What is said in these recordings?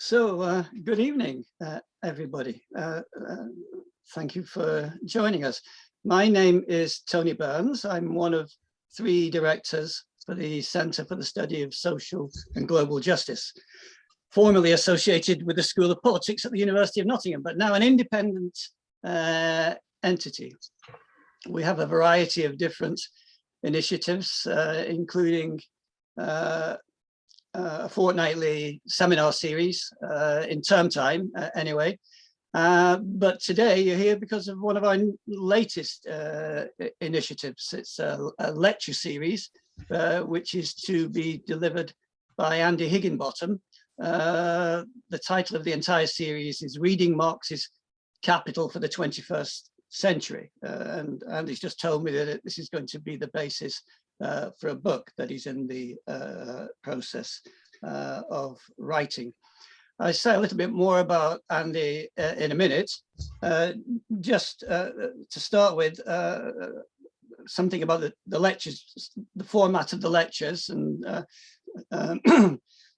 Good evening, everybody. Thank you for joining us. My name is Tony Burns. I'm one of 3 directors for the Centre for the Study of Social and Global Justice, formerly associated with the School of Politics at the University of Nottingham, but now an independent entity. We have a variety of different initiatives, including a fortnightly seminar series in term time anyway. But today you're here because of one of our latest initiatives. It's a lecture series, which is to be delivered by Andy Higginbottom. The title of the entire series is Reading Marx's Capital for the 21st Century. And Andy's just told me that this is going to be the basis for a book that he's in the process of writing. I'll say a little bit more about Andy in a minute. Just to start with, something about the lectures, the format of the lectures, and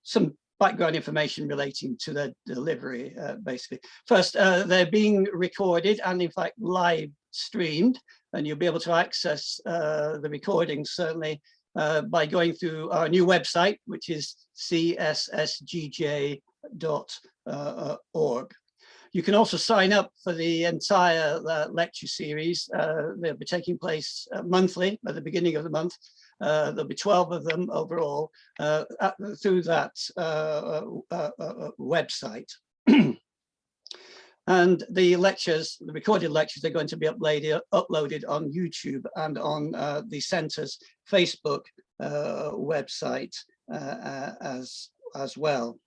some background information relating to their delivery, basically. First, they're being recorded and in fact live streamed, and you'll be able to access the recordings certainly by going through our new website, which is CSSGJ.org. You can also sign up for the entire lecture series. They'll be taking place monthly at the beginning of the month. There'll be 12 of them overall through that website. And the lectures, the recorded lectures, are going to be uploaded on YouTube and on the Centre's Facebook website as well.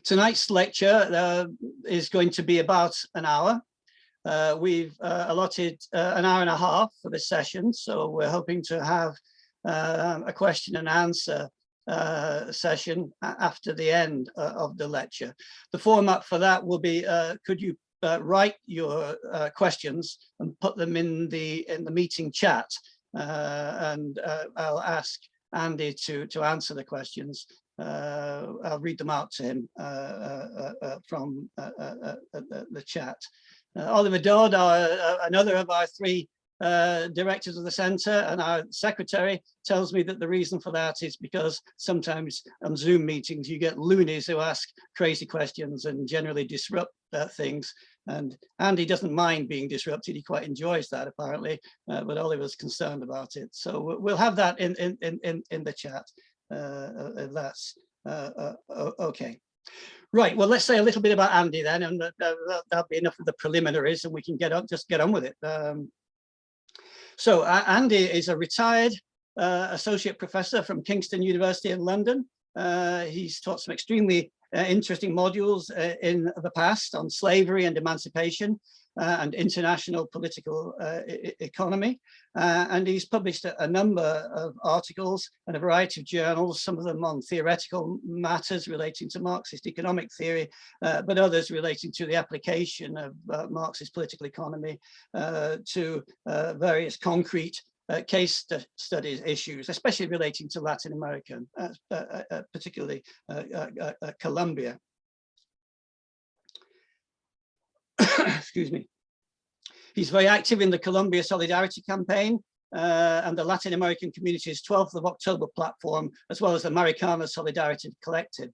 Tonight's lecture is going to be about an hour. We've allotted an hour and a half for this session, so we're hoping to have a question and answer session after the end of the lecture. The format for that will be, could you write your questions and put them in the meeting chat, and I'll ask Andy to answer the questions. I'll read them out to him from the chat. Oliver Dodd, another of our 3 directors of the Centre, and our secretary tells me that the reason for that is because sometimes on Zoom meetings you get loonies who ask crazy questions and generally disrupt things, and Andy doesn't mind being disrupted. He quite enjoys that apparently, but Oliver's concerned about it. So we'll have that in the chat. That's okay. Right, well, let's say a little bit about Andy then, and that'll be enough of the preliminaries, and we can just get on with it. So Andy is a retired associate professor from Kingston University in London. He's taught some extremely interesting modules in the past on slavery and emancipation and international political economy. And he's published a number of articles in a variety of journals, some of them on theoretical matters relating to Marxist economic theory, but others relating to the application of Marxist political economy to various concrete case studies issues, especially relating to Latin America, particularly Colombia. Excuse me. He's very active in the Colombia Solidarity Campaign and the Latin American Community's 12th of October platform, as well as the Maricana Solidarity Collective.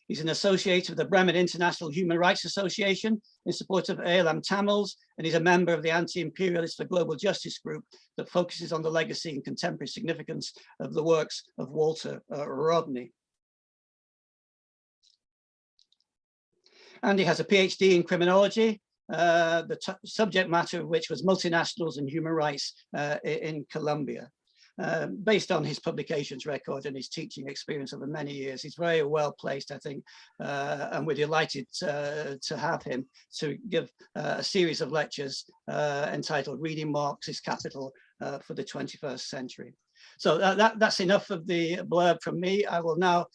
He's an associate of the Bremen International Human Rights Association in support of ALM Tamils, and he's a member of the Anti-Imperialist for Global Justice group that focuses on the legacy and contemporary significance of the works of Walter Rodney. Andy has a PhD in criminology, the subject matter of which was multinationals and human rights in Colombia. Based on his publications record and his teaching experience over many years, he's very well placed, I think, and we're delighted to have him to give a series of lectures entitled Reading Marx's Capital for the 21st Century. So that's enough of the blurb from me. I will now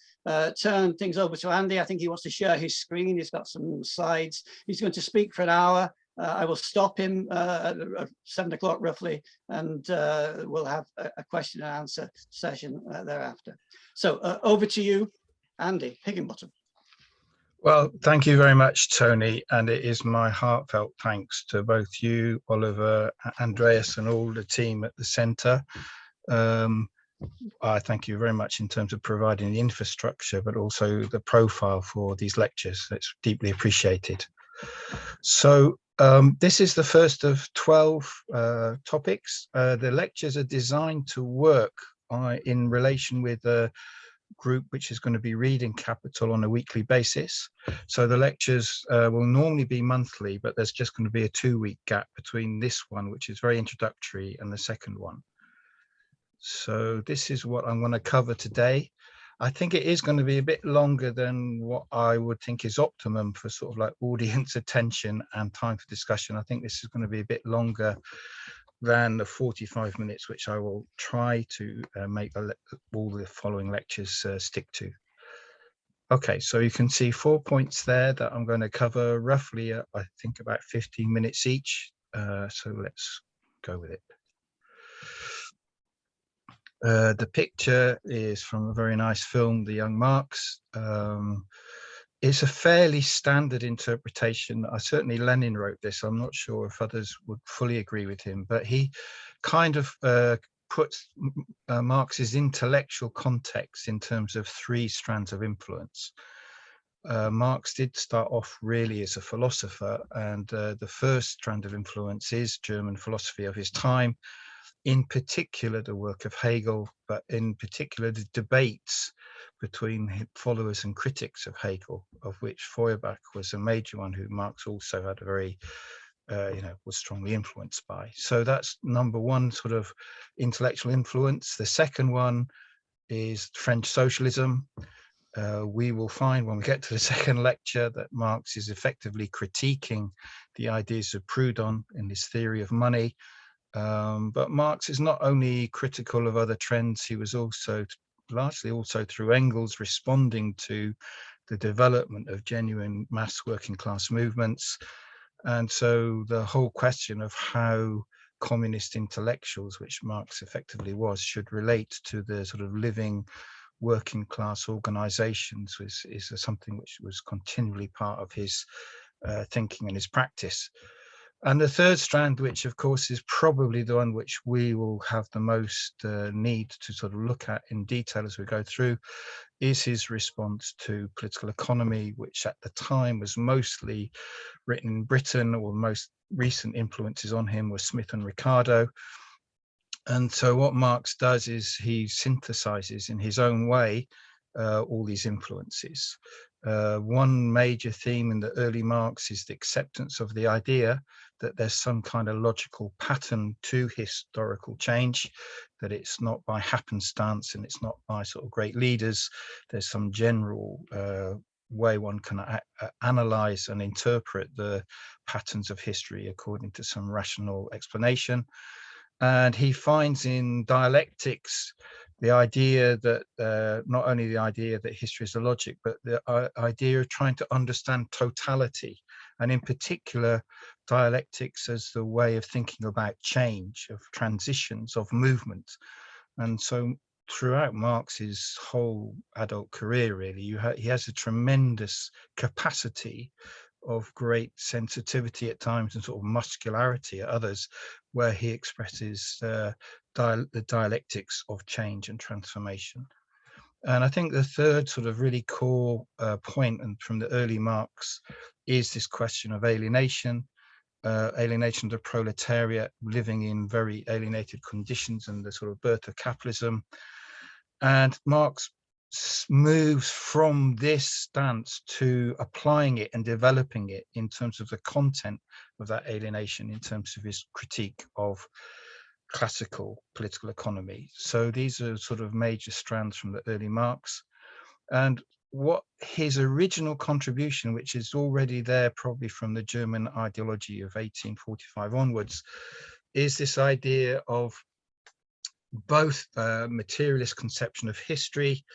turn things over to Andy. I think he wants to share his screen. He's got some slides. He's going to speak for an hour. I will stop him at 7 o'clock roughly, and we'll have a question and answer session thereafter. So over to you, Andy Higginbottom. Well, thank you very much, Tony, and it is my heartfelt thanks to both you, Oliver, Andreas, and all the team at the Centre. I thank you very much in terms of providing the infrastructure, but also the profile for these lectures. It's deeply appreciated. So this is the first of 12 topics. The lectures are designed to work in relation with the group which is going to be reading Capital on a weekly basis. So the lectures will normally be monthly, but there's just going to be a 2-week gap between this one, which is very introductory, and the second one. So this is what I'm going to cover today. I think it is going to be a bit longer than what I would think is optimum for sort of like audience attention and time for discussion. I think this is going to be a bit longer than the 45 minutes, which I will try to make all the following lectures stick to. Okay, so you can see 4 points there that I'm going to cover roughly, I think about 15 minutes each. So let's go with it. The picture is from a very nice film, The Young Marx. It's a fairly standard interpretation. Certainly Lenin wrote this. I'm not sure if others would fully agree with him, but he kind of puts Marx's intellectual context in terms of 3 strands of influence. Marx did start off really as a philosopher, and the first strand of influence is German philosophy of his time, in particular the work of Hegel, but in particular the debates between followers and critics of Hegel, of which Feuerbach was a major one, who Marx also had a very, was strongly influenced by. So that's number one sort of intellectual influence. The second one is French socialism. We will find when we get to the second lecture that Marx is effectively critiquing the ideas of Proudhon in his theory of money. But Marx is not only critical of other trends, he was also largely also through Engels responding to the development of genuine mass working class movements. And so the whole question of how communist intellectuals, which Marx effectively was, should relate to the sort of living working class organizations is something which was continually part of his thinking and his practice. And the third strand, which of course is probably the one which we will have the most need to sort of look at in detail as we go through, is his response to political economy, which at the time was mostly written in Britain, or most recent influences on him were Smith and Ricardo. And so what Marx does is he synthesizes in his own way all these influences. One major theme in the early Marx is the acceptance of the idea that there's some kind of logical pattern to historical change, that it's not by happenstance and it's not by sort of great leaders. There's some general way one can analyze and interpret the patterns of history according to some rational explanation. And he finds in dialectics the idea that not only the idea that history is a logic, but the idea of trying to understand totality, and in particular dialectics as the way of thinking about change, of transitions, of movement. And so throughout Marx's whole adult career, really, he has a tremendous capacity of great sensitivity at times and sort of muscularity at others, where he expresses the dialectics of change and transformation. And I think the third sort of really core point and from the early Marx is this question of alienation, alienation of the proletariat living in very alienated conditions, and the sort of birth of capitalism. And Marx moves from this stance to applying it and developing it in terms of the content of that alienation, in terms of his critique of classical political economy. So these are sort of major strands from the early Marx. And what his original contribution, which is already there probably from the German ideology of 1845 onwards, is this idea of both a materialist conception of history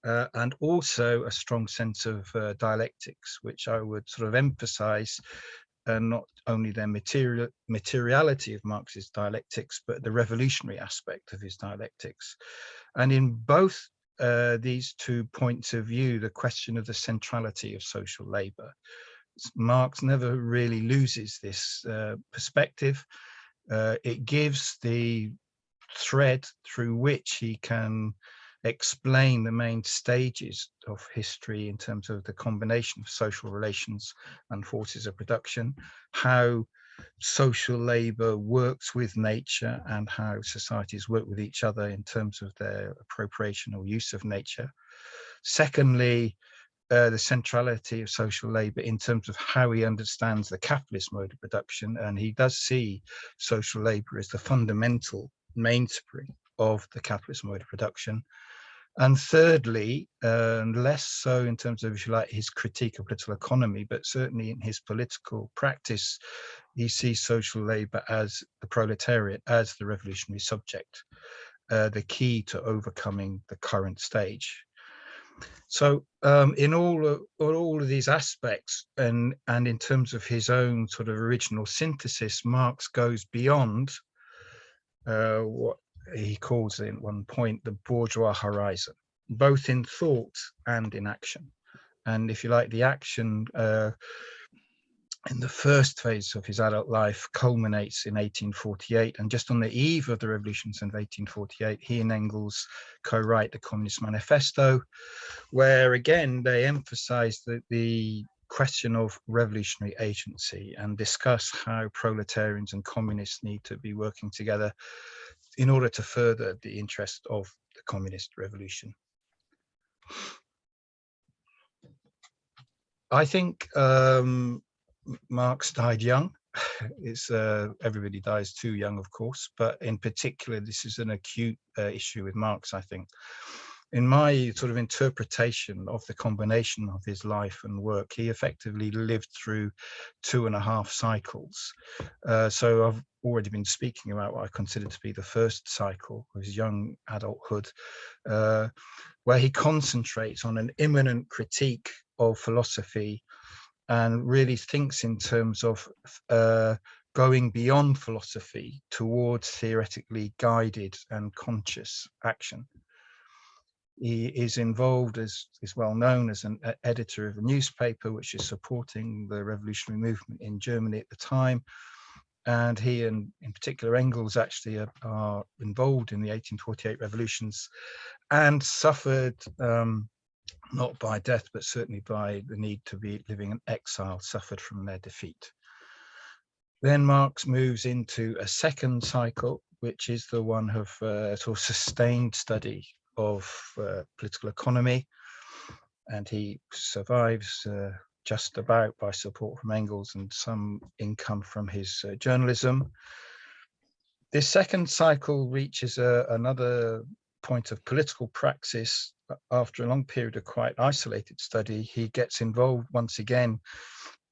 and also a strong sense of dialectics, which I would sort of emphasize, not only the materiality of Marx's dialectics, but the revolutionary aspect of his dialectics. And in both these 2 points of view, the question of the centrality of social labor. Marx never really loses this perspective. It gives the thread through which he can explain the main stages of history in terms of the combination of social relations and forces of production, how social labor works with nature and how societies work with each other in terms of their appropriation or use of nature. Secondly, the centrality of social labor in terms of how he understands the capitalist mode of production, and he does see social labor as the fundamental mainspring of the capitalist mode of production. And thirdly, less so in terms of, if you like, his critique of political economy, but certainly in his political practice, he sees social labor as the proletariat, as the revolutionary subject, the key to overcoming the current stage. So in all of these aspects, and in terms of his own sort of original synthesis, Marx goes beyond what he calls at one point the bourgeois horizon, both in thought and in action. And if you like, the action in the first phase of his adult life culminates in 1848, and just on the eve of the revolutions in 1848, he and Engels co-write the Communist Manifesto, where again they emphasize the question of revolutionary agency and discuss how proletarians and communists need to be working together in order to further the interest of the communist revolution. I think Marx died young. It's everybody dies too young, of course, but in particular, this is an acute issue with Marx, I think. In my sort of interpretation of the combination of his life and work, he effectively lived through 2.5 cycles. So I've already been speaking about what I consider to be the first cycle, his young adulthood, where he concentrates on an immanent critique of philosophy and really thinks in terms of going beyond philosophy towards theoretically guided and conscious action. He is involved, as is well known, as an editor of a newspaper which is supporting the revolutionary movement in Germany at the time. And he and in particular Engels actually are involved in the 1848 revolutions and suffered not by death, but certainly by the need to be living in exile, suffered from their defeat. Then Marx moves into a second cycle, which is the one of sort of sustained study of political economy, and he survives just about by support from Engels and some income from his journalism. This second cycle reaches another point of political praxis. After a long period of quite isolated study, he gets involved once again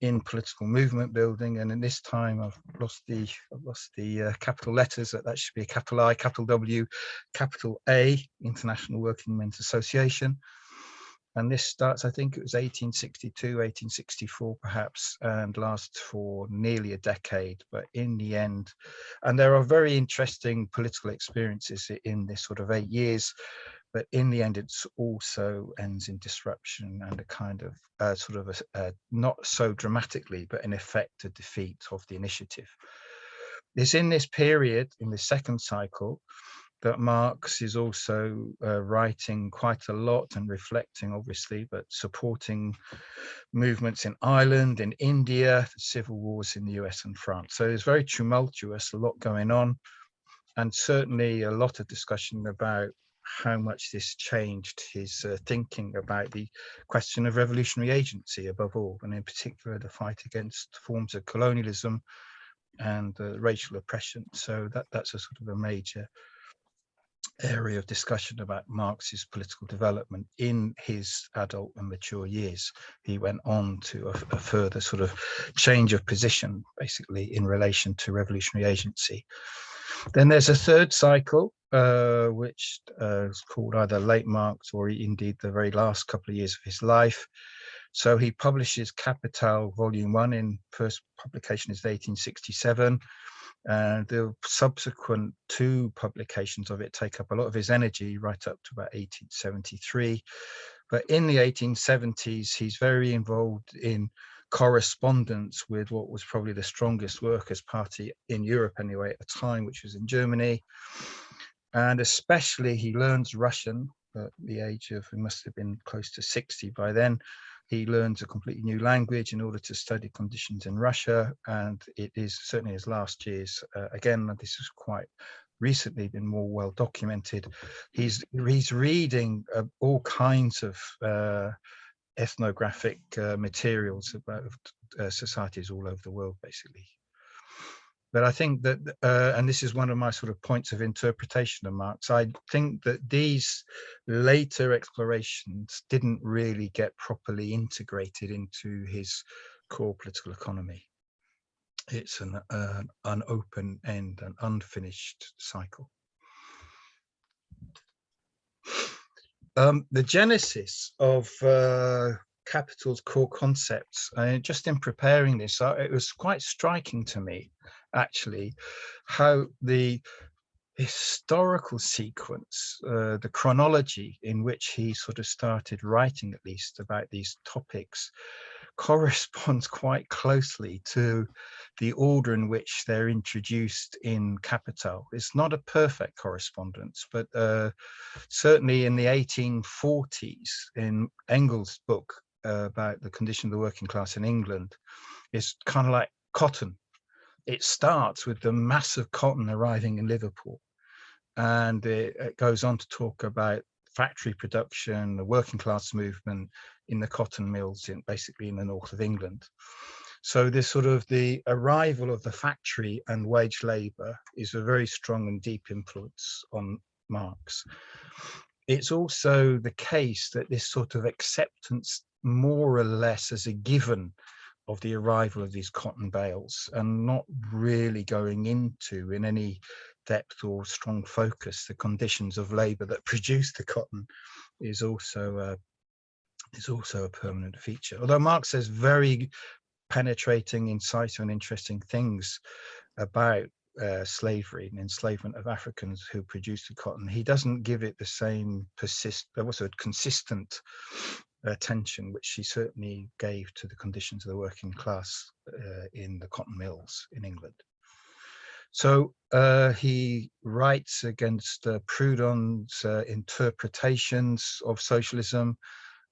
in political movement building, and in this time I've lost the capital letters. That should be a capital I, capital W, capital A, International Working Men's Association. And this starts, I think it was 1862, 1864 perhaps, and lasts for nearly a decade. But in the end, and there are very interesting political experiences in this sort of 8 years, but in the end, it also ends in disruption and a kind of not so dramatically, but in effect, a defeat of the initiative. It's in this period, in the second cycle, that Marx is also writing quite a lot and reflecting, obviously, but supporting movements in Ireland, in India, the civil wars in the US and France. So it's very tumultuous, a lot going on, and certainly a lot of discussion about how much this changed his thinking about the question of revolutionary agency above all, and in particular the fight against forms of colonialism and racial oppression. So that's a sort of a major area of discussion about Marx's political development in his adult and mature years. He went on to a further sort of change of position, basically, in relation to revolutionary agency. Then there's a third cycle, which is called either late Marx or indeed the very last couple of years of his life. So he publishes Capital Volume 1, in first publication is 1867. And the subsequent two publications of it take up a lot of his energy right up to about 1873. But in the 1870s, he's very involved in correspondence with what was probably the strongest workers' party in Europe anyway at the time, which was in Germany. And especially he learns Russian at the age of, he must have been close to 60 by then. He learns a completely new language in order to study conditions in Russia. And it is certainly his last years. Again, this is quite recently been more well documented. He's reading all kinds of ethnographic materials about societies all over the world, basically. But I think that, and this is one of my sort of points of interpretation of Marx, I think that these later explorations didn't really get properly integrated into his core political economy. It's an open end, an unfinished cycle. The genesis of Capital's core concepts, just in preparing this, it was quite striking to me, actually, how the historical sequence, the chronology in which he sort of started writing, at least, about these topics, corresponds quite closely to the order in which they're introduced in Capital. It's not a perfect correspondence, but certainly in the 1840s, in Engels' book about the condition of the working class in England, it's kind of like cotton. It starts with the massive cotton arriving in Liverpool, and it goes on to talk about factory production, the working class movement in the cotton mills, basically in the north of England. So this sort of the arrival of the factory and wage labour is a very strong and deep influence on Marx. It's also the case that this sort of acceptance, more or less as a given, of the arrival of these cotton bales, and not really going into in any depth or strong focus the conditions of labour that produce the cotton, is also a permanent feature. Although Marx says very penetrating, incisive, and interesting things about slavery and enslavement of Africans who produced the cotton, he doesn't give it the same consistent attention which he certainly gave to the conditions of the working class in the cotton mills in England. So he writes against Proudhon's interpretations of socialism.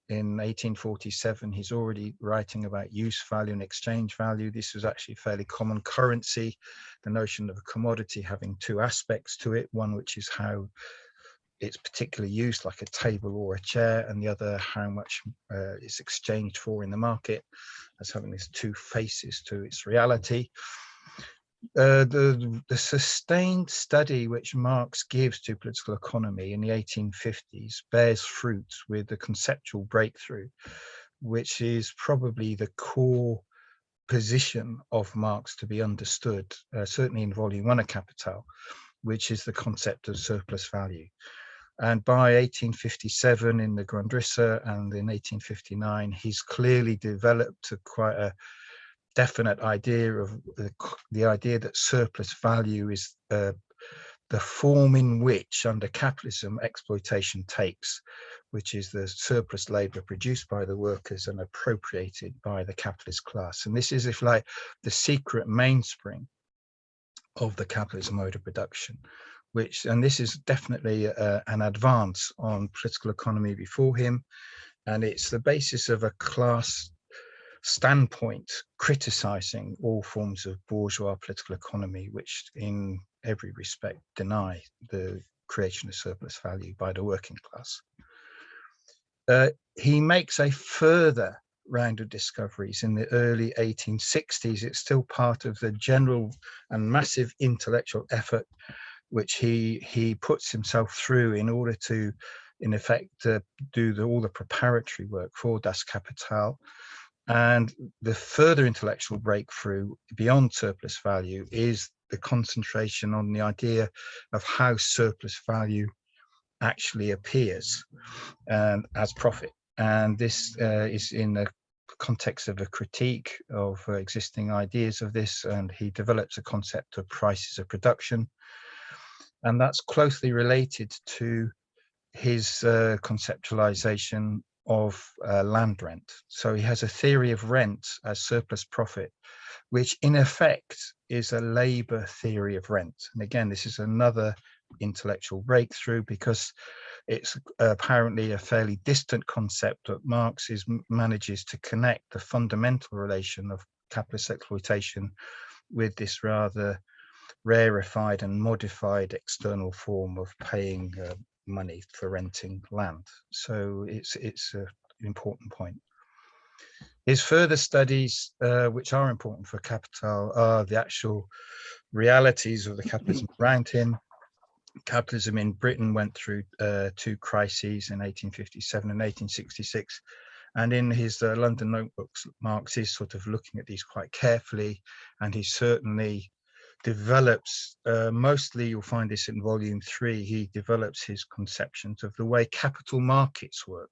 In 1847, he's already writing about use value and exchange value. This was actually a fairly common currency, the notion of a commodity having two aspects to it, one which is how it's particularly used, like a table or a chair, and the other how much it's exchanged for in the market, as having these two faces to its reality. The sustained study which Marx gives to political economy in the 1850s bears fruit with the conceptual breakthrough, which is probably the core position of Marx to be understood, certainly in Volume 1 of Capital, which is the concept of surplus value. And by 1857 in the Grundrisse and in 1859, he's clearly developed quite a definite idea of the idea that surplus value is the form in which, under capitalism, exploitation takes, which is the surplus labour produced by the workers and appropriated by the capitalist class. And this is, if like, the secret mainspring of the capitalist mode of production, and this is definitely an advance on political economy before him, and it's the basis of a class standpoint criticizing all forms of bourgeois political economy, which in every respect deny the creation of surplus value by the working class. He makes a further round of discoveries in the early 1860s. It's still part of the general and massive intellectual effort which he puts himself through in order to, in effect, do all the preparatory work for Das Kapital. And the further intellectual breakthrough beyond surplus value is the concentration on the idea of how surplus value actually appears as profit. And this is in a context of a critique of existing ideas of this, and he develops a concept of prices of production, and that's closely related to his conceptualization of land rent. So he has a theory of rent as surplus profit, which in effect is a labor theory of rent. And again, this is another intellectual breakthrough, because it's apparently a fairly distant concept, but Marx manages to connect the fundamental relation of capitalist exploitation with this rather rarefied and modified external form of paying money for renting land. So it's an important point. His further studies, which are important for Capital, are the actual realities of the capitalism around him. Capitalism in Britain went through two crises in 1857 and 1866. And in his London notebooks, Marx is sort of looking at these quite carefully, and he certainly develops, mostly you'll find this in volume 3, he develops his conceptions of the way capital markets work.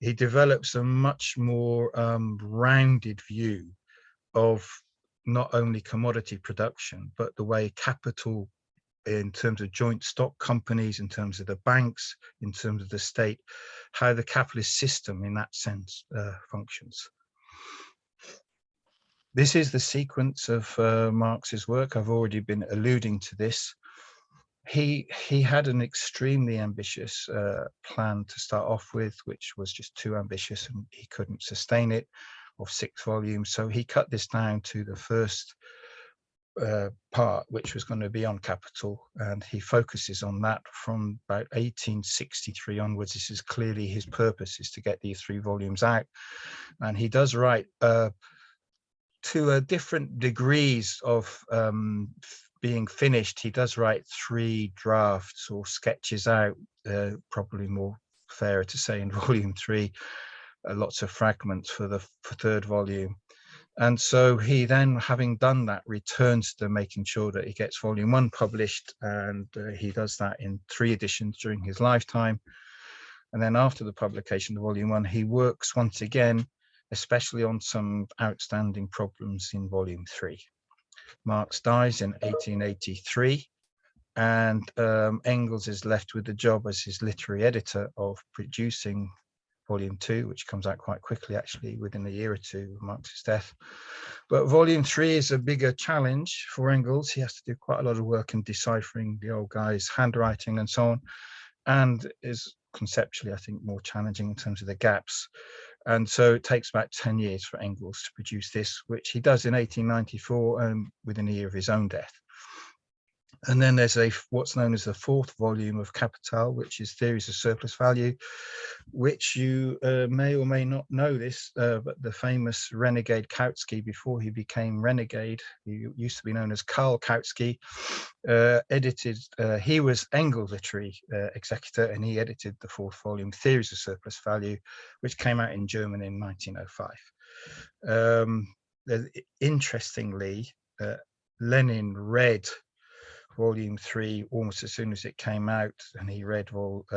He develops a much more rounded view of not only commodity production, but the way capital, in terms of joint stock companies, in terms of the banks, in terms of the state, how the capitalist system in that sense functions. This is the sequence of Marx's work. I've already been alluding to this. He had an extremely ambitious plan to start off with, which was just too ambitious, and he couldn't sustain it, of 6 volumes. So he cut this down to the first part, which was going to be on capital, and he focuses on that from about 1863 onwards. This is clearly his purpose, is to get these 3 volumes out, and he does write to different degrees of being finished. He does write 3 drafts or sketches out, probably more fairer to say in volume 3, lots of fragments for the 3rd volume. And so he then, having done that, returns to making sure that he gets volume 1 published, and he does that in 3 editions during his lifetime. And then after the publication of volume 1, he works once again, especially on some outstanding problems in volume 3. Marx dies in 1883, and Engels is left with the job as his literary editor of producing volume 2, which comes out quite quickly, actually, within a year or 2 of Marx's death. But volume 3 is a bigger challenge for Engels. He has to do quite a lot of work in deciphering the old guy's handwriting and so on, and is conceptually, I think, more challenging in terms of the gaps. And so it takes about 10 years for Engels to produce this, which he does in 1894, within a year of his own death. And then there's what's known as the 4th volume of Capital, which is Theories of Surplus Value, which you may or may not know this, but the famous renegade Kautsky, before he became renegade, he used to be known as Karl Kautsky, edited, he was Engels' literary executor, and he edited the 4th volume, Theories of Surplus Value, which came out in German in 1905. Interestingly, Lenin read volume 3 almost as soon as it came out, and he read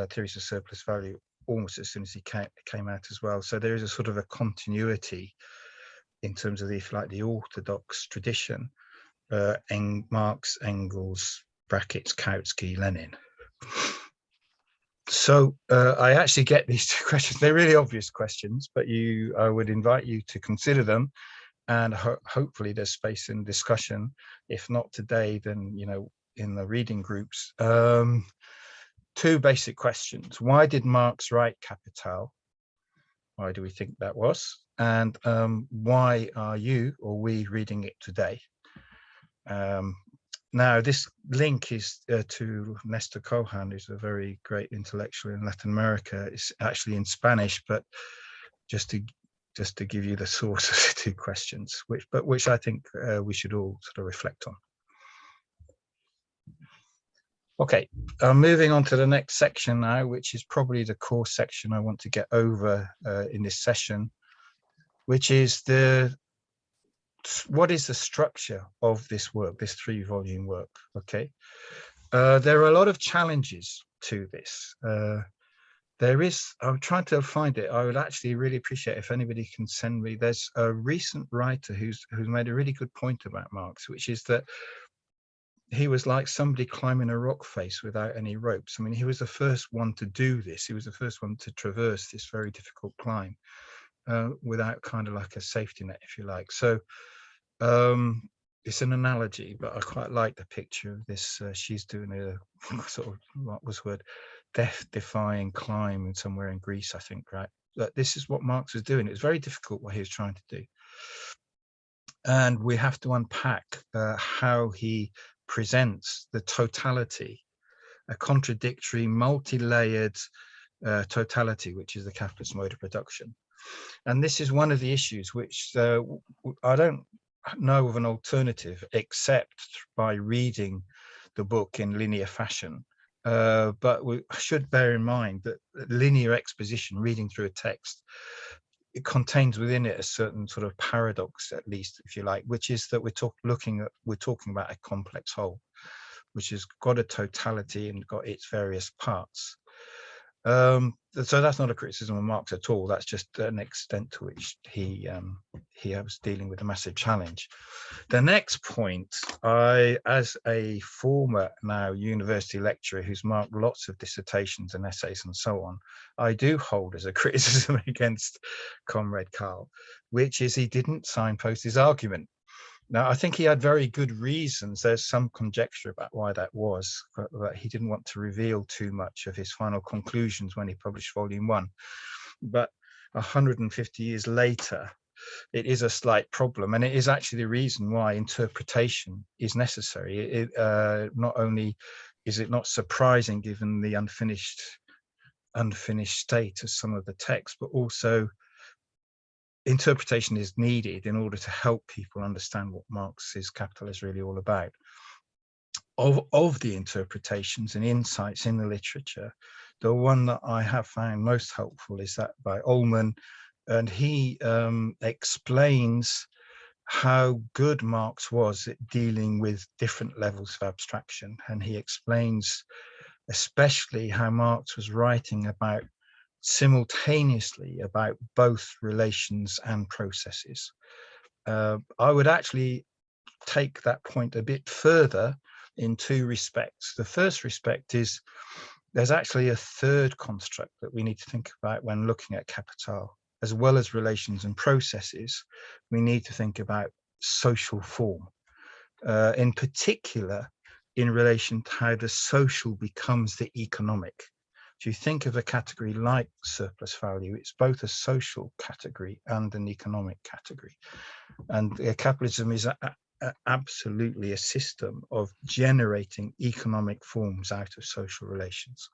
Theories of Surplus Value almost as soon as he came out as well. So there is a sort of a continuity in terms of the, if you like, the orthodox tradition, Marx, Engels, brackets, Kautsky, Lenin. So I actually get these 2 questions. They're really obvious questions, but I would invite you to consider them, and hopefully there's space in discussion. If not today, then, you know, in the reading groups. 2 basic questions. Why did Marx write Capital? Why do we think that was? And why are you or we reading it today? Now, this link is to Nestor Cohan, who's a very great intellectual in Latin America. It's actually in Spanish, but just to give you the source of the 2 questions, which I think we should all sort of reflect on. Okay, moving on to the next section now, which is probably the core section I want to get over in this session, which is what is the structure of this work, this 3-volume work, okay? There are a lot of challenges to this. There is, I'm trying to find it. I would actually really appreciate if anybody can send me. There's a recent writer who's made a really good point about Marx, which is that he was like somebody climbing a rock face without any ropes. I mean, he was the first one to do this. He was the first one to traverse this very difficult climb without kind of like a safety net, if you like. So it's an analogy, but I quite like the picture of this. She's doing a sort of, what was the word, death-defying climb in somewhere in Greece, I think, right? But this is what Marx was doing. It was very difficult what he was trying to do. And we have to unpack how he presents the totality, a contradictory, multi-layered totality, which is the capitalist mode of production. And this is one of the issues which I don't know of an alternative except by reading the book in linear fashion. But we should bear in mind that linear exposition, reading through a text, it contains within it a certain sort of paradox, at least, if you like, which is that we're talking about a complex whole, which has got a totality and got its various parts. So that's not a criticism of Marx at all. That's just an extent to which he was dealing with a massive challenge. The next point, as a former now university lecturer who's marked lots of dissertations and essays and so on, I do hold as a criticism against Comrade Karl, which is he didn't signpost his argument. Now, I think he had very good reasons. There's some conjecture about why that was, but he didn't want to reveal too much of his final conclusions when he published Volume 1. But 150 years later, it is a slight problem, and it is actually the reason why interpretation is necessary. Not only is it not surprising given the unfinished state of some of the text, but also interpretation is needed in order to help people understand what Marx's Capital is really all about. Of the interpretations and insights in the literature, the one that I have found most helpful is that by Ullman, and he explains how good Marx was at dealing with different levels of abstraction, and he explains especially how Marx was writing about simultaneously about both relations and processes. I would actually take that point a bit further in two respects. The first respect is there's actually a third construct that we need to think about when looking at capital. As well as relations and processes, we need to think about social form, in particular in relation to how the social becomes the economic. If you think of a category like surplus value, it's both a social category and an economic category. And capitalism is absolutely a system of generating economic forms out of social relations.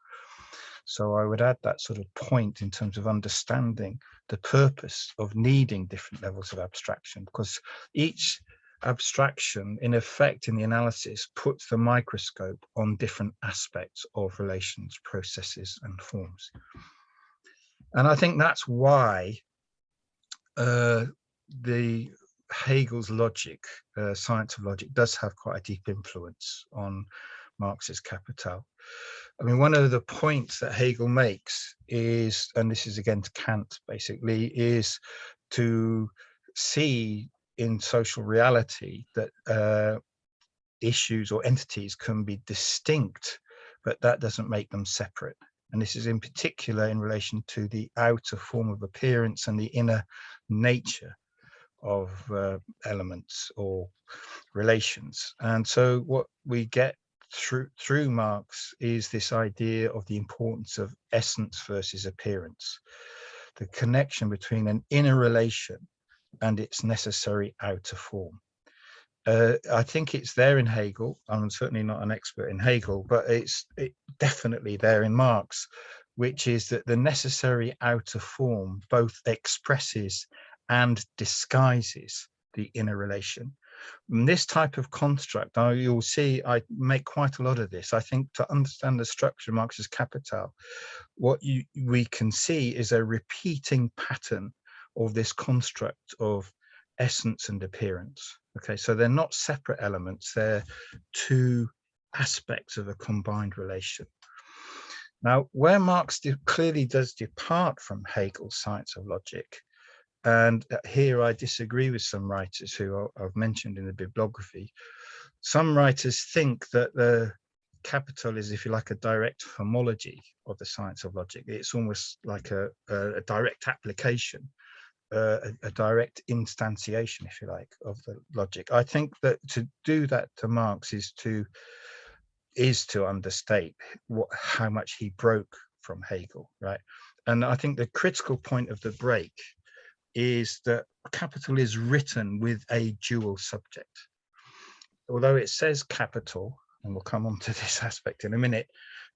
So I would add that sort of point in terms of understanding the purpose of needing different levels of abstraction, because each abstraction, in effect, in the analysis, puts the microscope on different aspects of relations, processes, and forms. And I think that's why the Hegel's logic, science of logic, does have quite a deep influence on Marx's Capital. I mean, one of the points that Hegel makes is, and this is again to Kant basically, is to see in social reality that issues or entities can be distinct, but that doesn't make them separate. And this is in particular in relation to the outer form of appearance and the inner nature of elements or relations. And so what we get through Marx is this idea of the importance of essence versus appearance, the connection between an inner relation and its necessary outer form. I think it's there in Hegel. I'm certainly not an expert in Hegel, but it's definitely there in Marx, which is that the necessary outer form both expresses and disguises the inner relation. And this type of construct, you'll see I make quite a lot of this. I think to understand the structure of Marx's Capital, what we can see is a repeating pattern of this construct of essence and appearance. Okay, so they're not separate elements, they're two aspects of a combined relation. Now, where Marx clearly does depart from Hegel's science of logic, and here I disagree with some writers who I've mentioned in the bibliography. Some writers think that the Capital is, if you like, a direct homology of the science of logic. It's almost like a direct application, a direct instantiation, if you like, of the logic. I think that to do that to Marx is to understate how much he broke from Hegel, right? And I think the critical point of the break is that Capital is written with a dual subject. Although it says capital, and we'll come on to this aspect in a minute,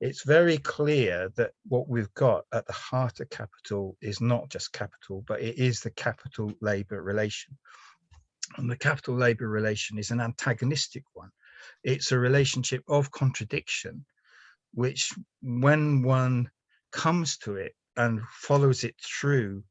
it's very clear that what we've got at the heart of Capital is not just capital, but it is the capital-labor relation. And the capital-labor relation is an antagonistic one. It's a relationship of contradiction, which when one comes to it and follows it through,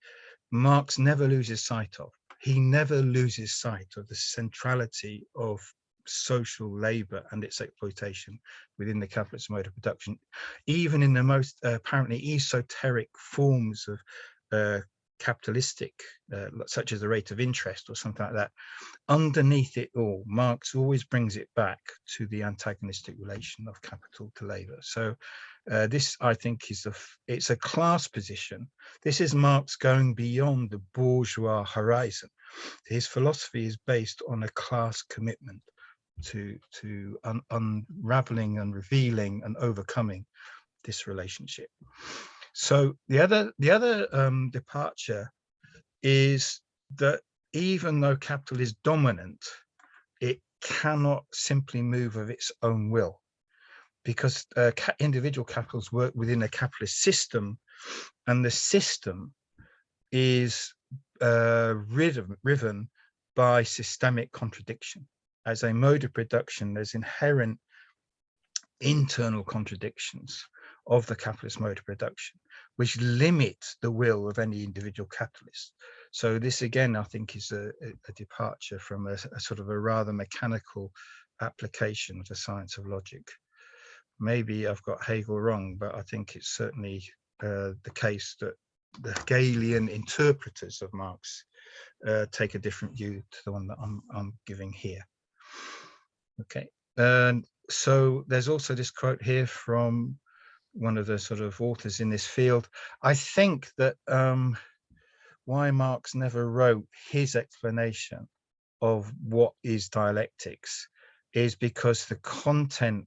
Marx never loses sight of. He never loses sight of the centrality of social labor and its exploitation within the capitalist mode of production, even in the most apparently esoteric forms of capitalistic, such as the rate of interest or something like that. Underneath it all, Marx always brings it back to the antagonistic relation of capital to labor. So this, I think, it's a class position. This is Marx going beyond the bourgeois horizon. His philosophy is based on a class commitment to unraveling and revealing and overcoming this relationship. So the other departure is that even though capital is dominant, it cannot simply move of its own will, because individual capitals work within a capitalist system, and the system is riven by systemic contradiction. As a mode of production, there's inherent internal contradictions of the capitalist mode of production, which limits the will of any individual capitalist. So this, again, I think is a departure from a sort of a rather mechanical application of the science of logic. Maybe I've got Hegel wrong, but I think it's certainly the case that the Hegelian interpreters of Marx take a different view to the one that I'm giving here. Okay, and so there's also this quote here from one of the sort of authors in this field. I think that why Marx never wrote his explanation of what is dialectics is because the content,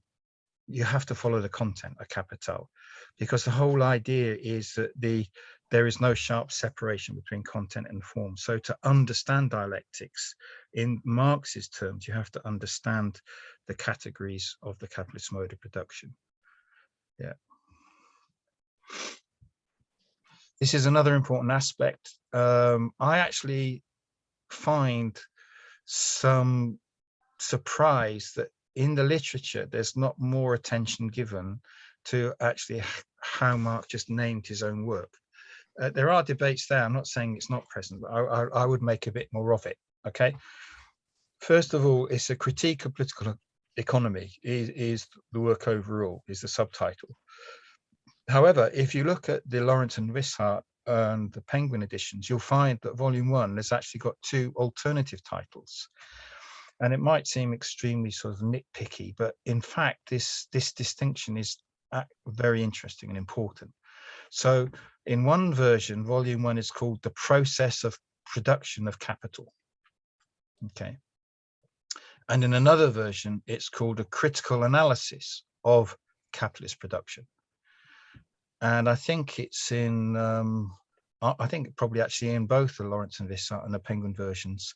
you have to follow the content of Capital, because the whole idea is that there is no sharp separation between content and form. So to understand dialectics in Marx's terms, you have to understand the categories of the capitalist mode of production. Yeah. This is another important aspect. I actually find some surprise that in the literature, there's not more attention given to actually how Marx just named his own work. There are debates there. I'm not saying it's not present, but I would make a bit more of it. Okay. First of all, it's a critique of political economy is the work overall, is the subtitle. However, if you look at the Lawrence and Wishart and the Penguin editions, you'll find that Volume 1 has actually got two alternative titles. And it might seem extremely sort of nitpicky, but in fact, this distinction is very interesting and important. So in one version, Volume 1 is called The Process of Production of Capital. Okay. And in another version, it's called A Critical Analysis of Capitalist Production. And I think it's in, I think probably actually in both the Lawrence and Wishart and the Penguin versions.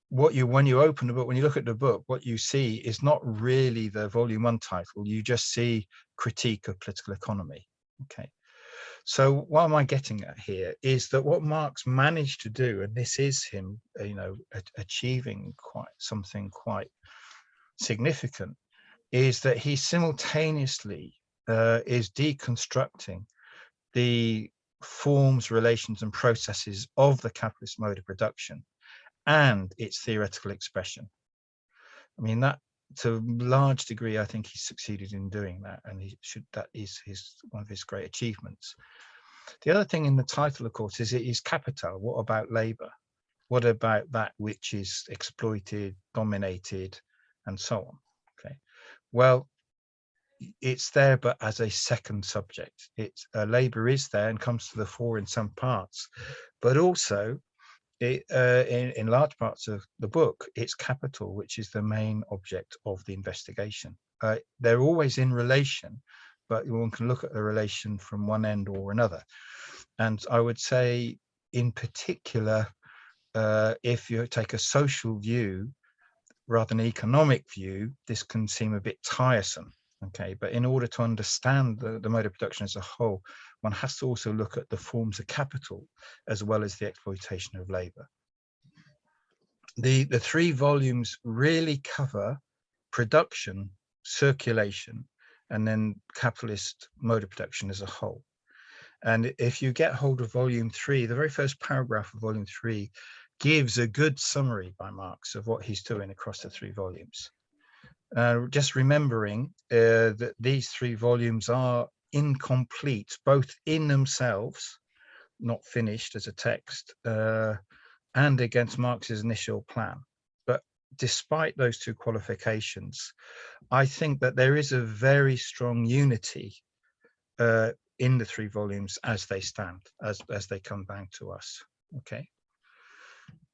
When you open the book, when you look at the book, what you see is not really the Volume 1 title. You just see Critique of Political Economy. Okay. So what am I getting at here is that what Marx managed to do, and this is him, achieving something quite significant, is that he simultaneously is deconstructing the forms, relations, and processes of the capitalist mode of production and its theoretical expression. I mean, to a large degree, I think he succeeded in doing that, and that is one of his great achievements. The other thing in the title, of course, is it is capital. What about labor? What about that which is exploited, dominated, and so on? Okay. Well, it's there, but as a second subject. Labor is there and comes to the fore in some parts, but also in large parts of the book, it's capital, which is the main object of the investigation. They're always in relation, but one can look at the relation from one end or another. And I would say, in particular, if you take a social view rather than an economic view, this can seem a bit tiresome. Okay, but in order to understand the mode of production as a whole, one has to also look at the forms of capital as well as the exploitation of labor. The 3 volumes really cover production, circulation, and then capitalist mode of production as a whole. And if you get hold of volume 3, the very first paragraph of volume 3 gives a good summary by Marx of what he's doing across the 3 volumes. Just remembering that these 3 volumes are incomplete, both in themselves, not finished as a text, and against Marx's initial plan. But despite those 2 qualifications, I think that there is a very strong unity in the 3 volumes as they stand, as they come down to us. Okay.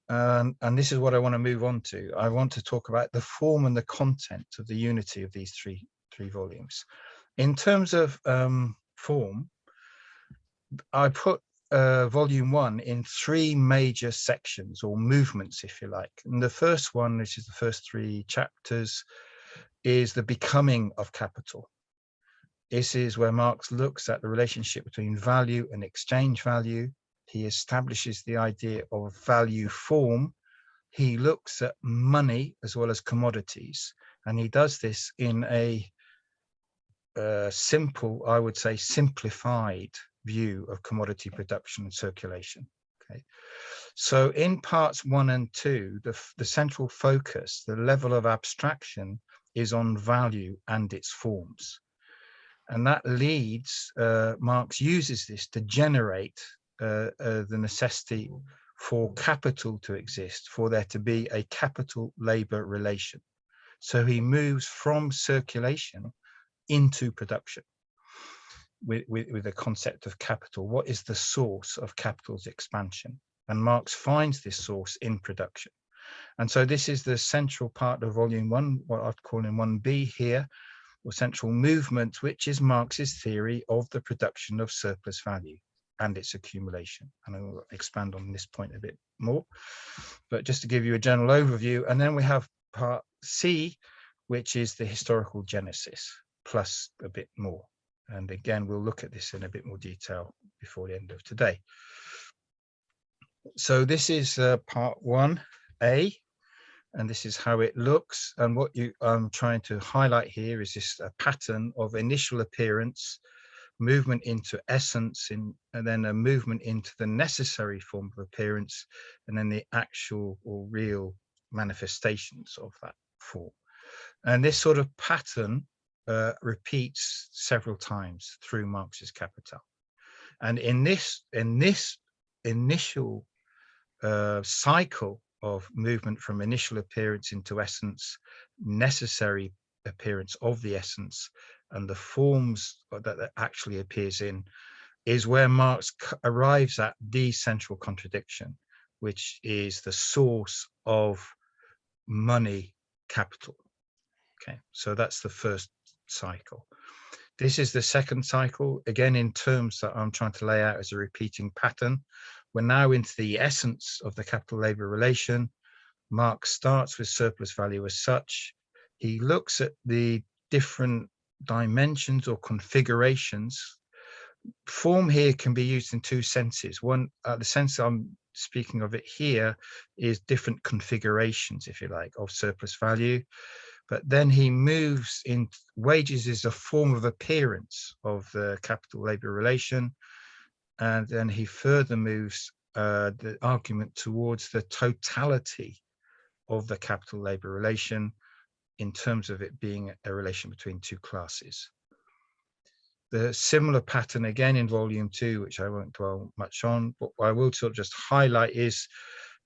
And this is what I want to move on to. I want to talk about the form and the content of the unity of these three volumes. In terms of form, I put volume 1 in 3 major sections or movements, if you like. And the first one, which is the first 3 chapters, is the becoming of capital. This is where Marx looks at the relationship between value and exchange value. He establishes the idea of value form. He looks at money as well as commodities, and he does this in a simple, I would say, simplified view of commodity production and circulation. Okay, so in parts 1 and 2, the central focus, the level of abstraction, is on value and its forms, and that leads Marx uses this to generate the necessity for capital to exist, for there to be a capital-labor relation. So he moves from circulation into production with the concept of capital. What is the source of capital's expansion? And Marx finds this source in production. And so this is the central part of volume 1, what I'd call in 1b here, or central movement, which is Marx's theory of the production of surplus value and its accumulation. And I will expand on this point a bit more, but just to give you a general overview. And then we have part C, which is the historical genesis, plus a bit more. And again, we'll look at this in a bit more detail before the end of today. So this is part 1A, and this is how it looks. And what I'm trying to highlight here is this pattern of initial appearance, movement into essence, and then a movement into the necessary form of appearance, and then the actual or real manifestations of that form. And this sort of pattern repeats several times through Marx's Capital. And in this initial cycle of movement from initial appearance into essence, necessary appearance of the essence, and the forms that actually appears in, is where Marx arrives at the central contradiction, which is the source of money capital. Okay, so that's the first cycle. This is the second cycle, again in terms that I'm trying to lay out as a repeating pattern. We're now into the essence of the capital-labor relation. Marx starts with surplus value as such. He looks at the different dimensions or configurations. Form here can be used in 2 senses. One, the sense I'm speaking of it here is different configurations, if you like, of surplus value. But then he moves in, wages is a form of appearance of the capital-labor relation. And then he further moves the argument towards the totality of the capital-labor relation, in terms of it being a relation between two classes. The similar pattern again in volume 2, which I won't dwell much on, but what I will sort of just highlight is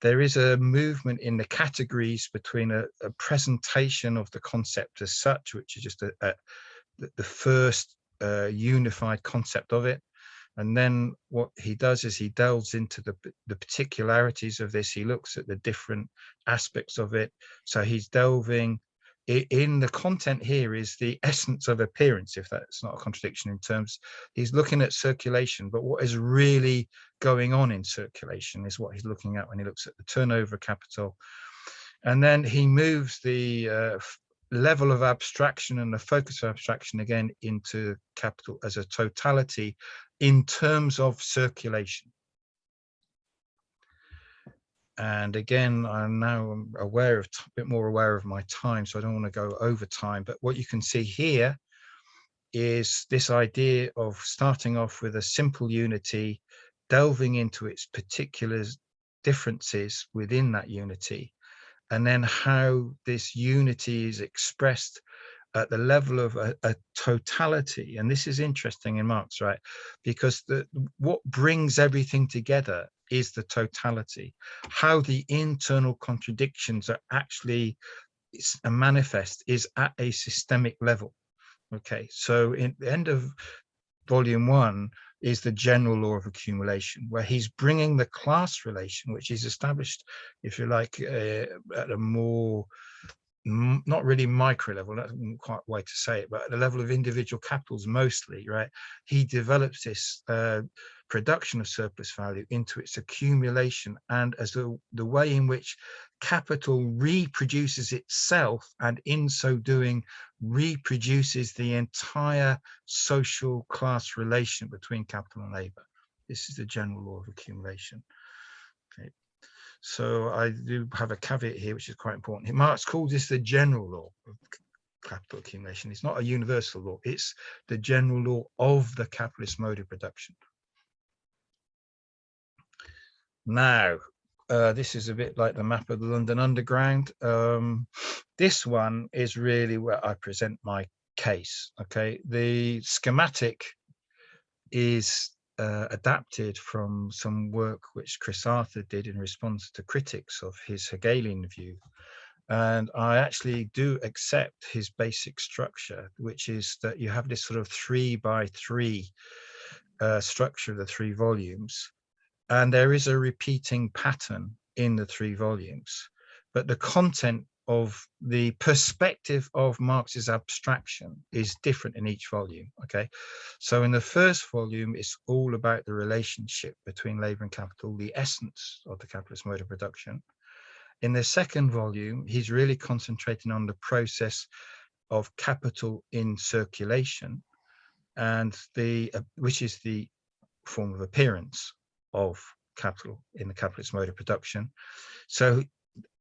there is a movement in the categories between a presentation of the concept as such, which is just the first unified concept of it. And then what he does is he delves into the particularities of this. He looks at the different aspects of it. So he's delving in the content here is the essence of appearance, if that's not a contradiction in terms. He's looking at circulation, but what is really going on in circulation is what he's looking at when he looks at the turnover capital. And then he moves the level of abstraction and the focus of abstraction again into capital as a totality in terms of circulation. And again, I'm now aware of a bit more aware of my time, so I don't want to go over time. But what you can see here is this idea of starting off with a simple unity, delving into its particular differences within that unity, and then how this unity is expressed at the level of a totality. And this is interesting in Marx, right? Because what brings everything together is the totality, how the internal contradictions are actually manifest is at a systemic level. Okay, so in the end of volume 1 is the general law of accumulation, where he's bringing the class relation, which is established, if you like, at a more not really micro level, that's quite a way to say it, but at the level of individual capitals mostly, right? He develops this production of surplus value into its accumulation, and as the way in which capital reproduces itself, and in so doing reproduces the entire social class relation between capital and labor. This is the general law of accumulation. Okay. So I do have a caveat here, which is quite important. Marx calls this the general law of capital accumulation. It's not a universal law. It's the general law of the capitalist mode of production. Now, this is a bit like the map of the London Underground. This one is really where I present my case. Okay, the schematic is adapted from some work which Chris Arthur did in response to critics of his Hegelian view. And I actually do accept his basic structure, which is that you have this sort of 3x3 structure of the 3 volumes. And there is a repeating pattern in the 3 volumes. But the content of the perspective of Marx's abstraction is different in each volume. Okay, so in the first volume, it's all about the relationship between labor and capital, the essence of the capitalist mode of production. In the second volume, he's really concentrating on the process of capital in circulation, and which is the form of appearance of capital in the capitalist mode of production. So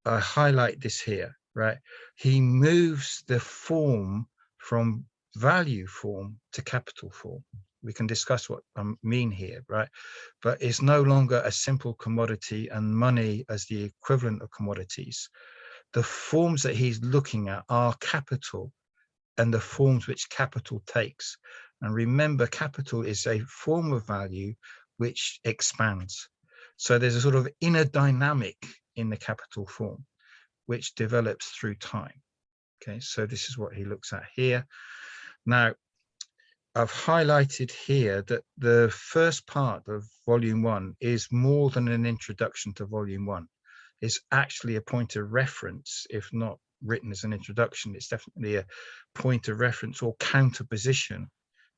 I highlight this here, right? He moves the form from value form to capital form. We can discuss what I mean here, right? But it's no longer a simple commodity and money as the equivalent of commodities. The forms that he's looking at are capital and the forms which capital takes. And remember, capital is a form of value which expands. So there's a sort of inner dynamic in the capital form, which develops through time. Okay, so this is what he looks at here. Now, I've highlighted here that the first part of volume 1 is more than an introduction to volume 1. It's actually a point of reference, if not written as an introduction. It's definitely a point of reference or counterposition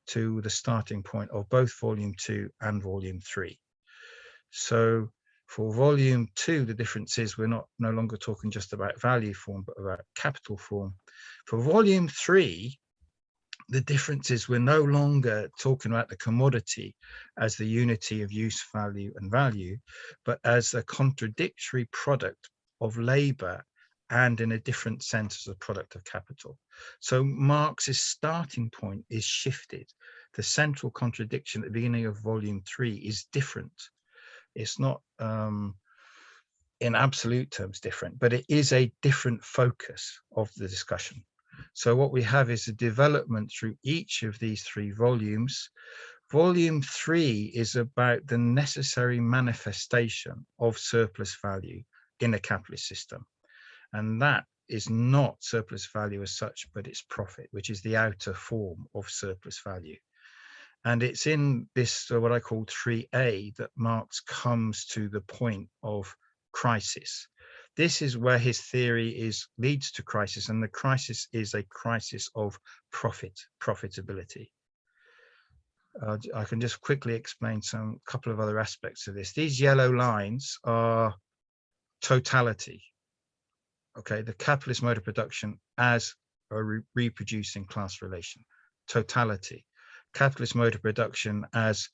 to the starting point of both volume 2 and volume 3. So for volume 2, the difference is we're no longer talking just about value form, but about capital form. For volume 3, the difference is we're no longer talking about the commodity as the unity of use, value, and value, but as a contradictory product of labor and in a different sense as a product of capital. So Marx's starting point is shifted. The central contradiction at the beginning of volume 3 is different. It's not in absolute terms different, but it is a different focus of the discussion. So what we have is a development through each of these 3 volumes. Volume 3 is about the necessary manifestation of surplus value in a capitalist system. And that is not surplus value as such, but it's profit, which is the outer form of surplus value. And it's in this, what I call 3A, that Marx comes to the point of crisis. This is where his theory leads to crisis, and the crisis is a crisis of profitability. I can just quickly explain a couple of other aspects of this. These yellow lines are totality. Okay, the capitalist mode of production as a reproducing class relation. Totality. Capitalist mode of production as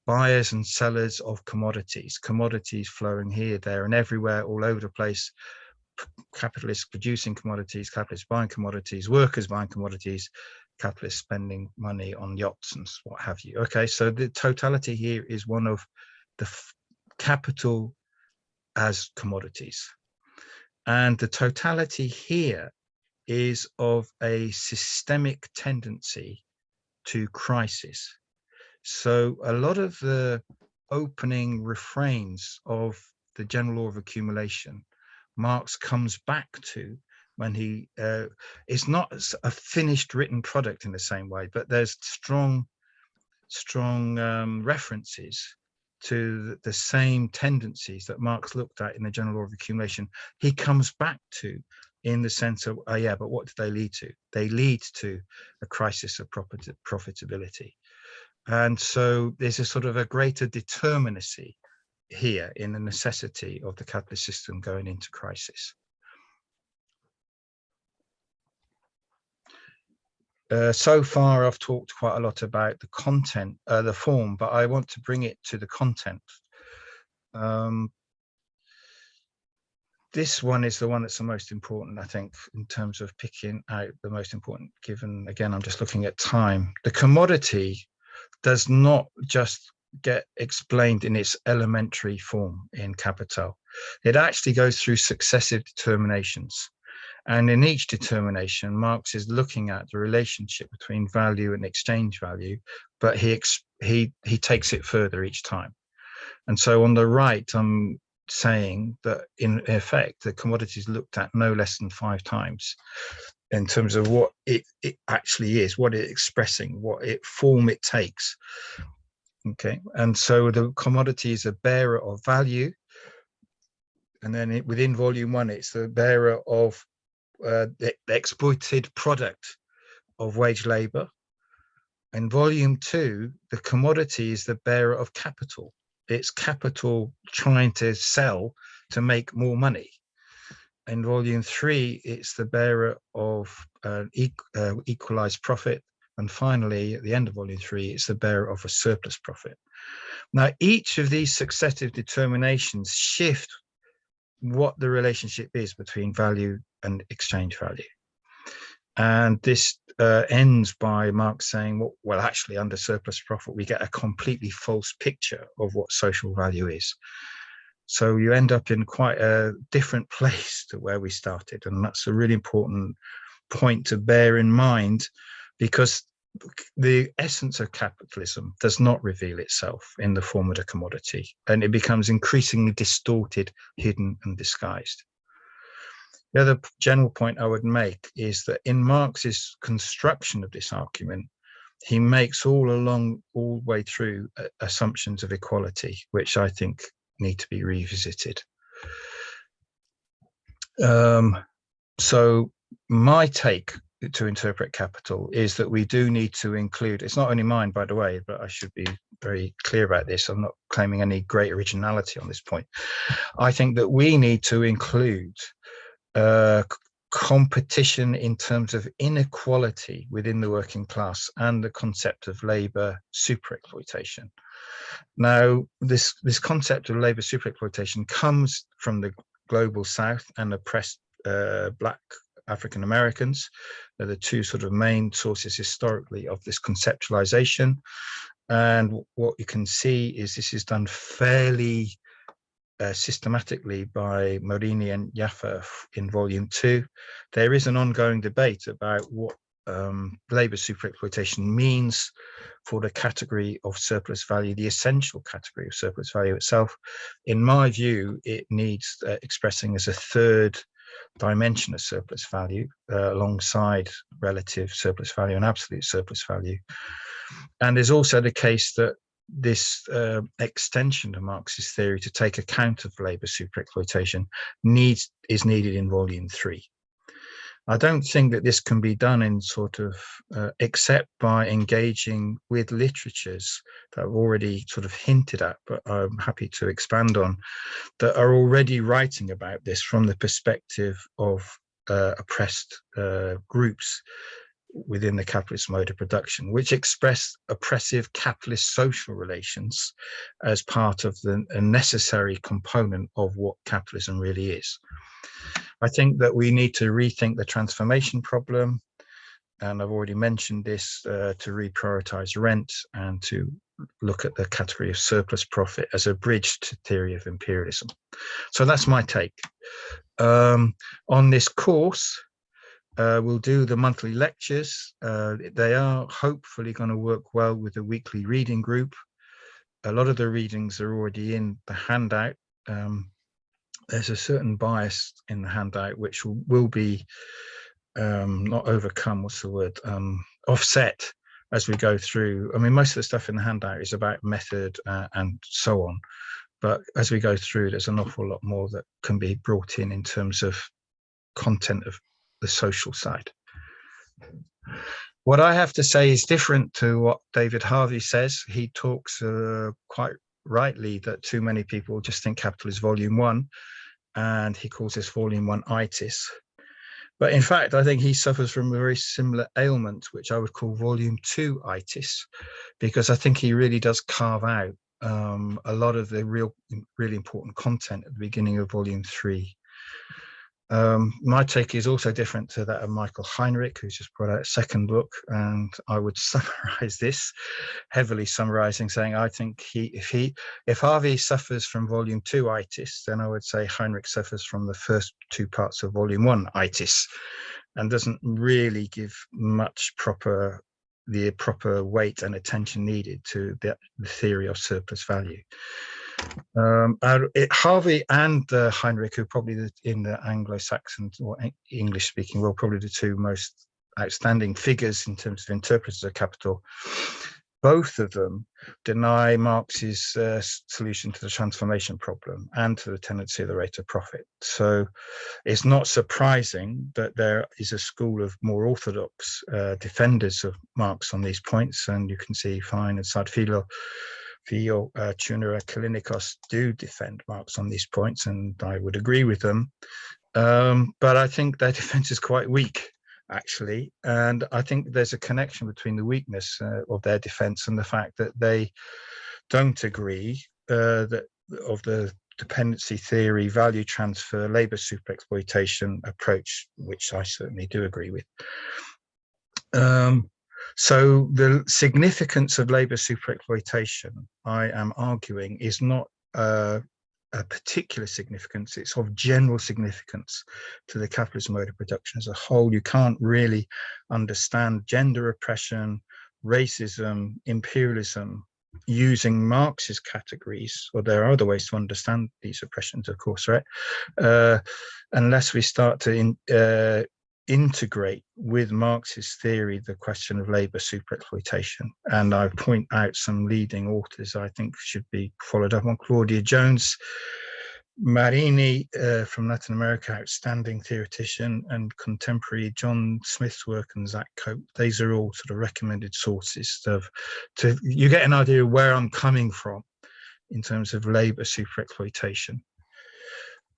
buyers and sellers of commodities flowing here, there, and everywhere, all over the place. Capitalists producing commodities, capitalists buying commodities, workers buying commodities, capitalists spending money on yachts and what have you. Okay, so the totality here is one of the capital as commodities. And the totality here is of a systemic tendency to crisis. So a lot of the opening refrains of the general law of accumulation, Marx comes back to when he, it's not a finished written product in the same way, but there's strong references to the same tendencies that Marx looked at in the general law of accumulation. He comes back to in the sense of, oh yeah, but what do they lead to? They lead to a crisis of profitability. And so there's a sort of a greater determinacy here in the necessity of the capitalist system going into crisis. So far, I've talked quite a lot about the content, the form, but I want to bring it to the content. This one is the one that's the most important, I think, in terms of picking out the most important, given, again, I'm just looking at time. The commodity does not just get explained in its elementary form in Capital. It actually goes through successive determinations. And in each determination, Marx is looking at the relationship between value and exchange value, but he takes it further each time. And so on the right, I'm saying that in effect, the commodity is looked at no less than 5 times in terms of what it actually is, what it's expressing, what form it takes. Okay, and so the commodity is a bearer of value. And then within volume 1, it's the bearer of the exploited product of wage labor. In volume 2, the commodity is the bearer of capital. It's capital trying to sell to make more money. In volume 3, it's the bearer of equalized profit. And finally, at the end of volume 3, it's the bearer of a surplus profit. Now, each of these successive determinations shift what the relationship is between value and exchange value. And this ends by Marx saying, well, actually, under surplus profit, we get a completely false picture of what social value is. So you end up in quite a different place to where we started. And that's a really important point to bear in mind, because the essence of capitalism does not reveal itself in the form of a commodity, and it becomes increasingly distorted, hidden, and disguised. The other general point I would make is that in Marx's construction of this argument, he makes all the way through assumptions of equality, which I think need to be revisited. So my take to interpret capital is that we do need to include, it's not only mine, by the way, but I should be very clear about this. I'm not claiming any great originality on this point. I think that we need to include competition in terms of inequality within the working class and the concept of labor superexploitation. Now, this concept of labor superexploitation comes from the global South and oppressed Black African Americans. They're the two sort of main sources historically of this conceptualization. And what you can see is this is done fairly systematically by Morini and Jaffa in volume 2. There is an ongoing debate about what labour superexploitation means for the category of surplus value, the essential category of surplus value itself. In my view, it needs expressing as a third dimension of surplus value alongside relative surplus value and absolute surplus value. And there's also the case that this extension of Marx's theory to take account of labour superexploitation is needed in volume 3. I don't think that this can be done in sort of except by engaging with literatures that I've already sort of hinted at, but I'm happy to expand on, that are already writing about this from the perspective of oppressed groups within the capitalist mode of production, which express oppressive capitalist social relations as part of a necessary component of what capitalism really is. I think that we need to rethink the transformation problem, and I've already mentioned this, to reprioritize rent and to look at the category of surplus profit as a bridge to theory of imperialism. So that's my take. On this course, we'll do the monthly lectures. They are hopefully going to work well with the weekly reading group. A lot of the readings are already in the handout. There's a certain bias in the handout which will be not overcome, what's the word, offset as we go through. I mean, most of the stuff in the handout is about method and so on. But as we go through, there's an awful lot more that can be brought in terms of content of the social side. What I have to say is different to what David Harvey says. He talks quite rightly that too many people just think Capital is volume 1, and he calls this volume 1 itis. But in fact, I think he suffers from a very similar ailment, which I would call volume 2 itis, because I think he really does carve out a lot of the really important content at the beginning of volume 3. My take is also different to that of Michael Heinrich, who's just brought out a second book, and I would summarize this, heavily summarizing, saying I think if Harvey suffers from volume 2 itis, then I would say Heinrich suffers from the first 2 parts of volume 1 itis, and doesn't really give much the proper weight and attention needed to the theory of surplus value. Harvey and Heinrich, who are probably in the Anglo-Saxon or English-speaking world, probably the 2 most outstanding figures in terms of interpreters of capital, both of them deny Marx's solution to the transformation problem and to the tendency of the rate of profit. So it's not surprising that there is a school of more orthodox defenders of Marx on these points, and you can see Fine and Sadfilo, Tuna, Kalinikos do defend Marx on these points, and I would agree with them. But I think their defense is quite weak, actually. And I think there's a connection between the weakness of their defense and the fact that they don't agree of the dependency theory, value transfer, labor superexploitation approach, which I certainly do agree with. So the significance of labour superexploitation, I am arguing, is not a particular significance. It's of general significance to the capitalist mode of production as a whole. You can't really understand gender oppression, racism, imperialism using Marx's categories, or there are other ways to understand these oppressions, of course, right? Unless we start to integrate with Marx's theory the question of labour superexploitation. And I point out some leading authors I think should be followed up on: Claudia Jones, Marini from Latin America, outstanding theoretician, and contemporary John Smith's work and Zach Cope. These are all sort of recommended sources you get an idea of where I'm coming from in terms of labour superexploitation.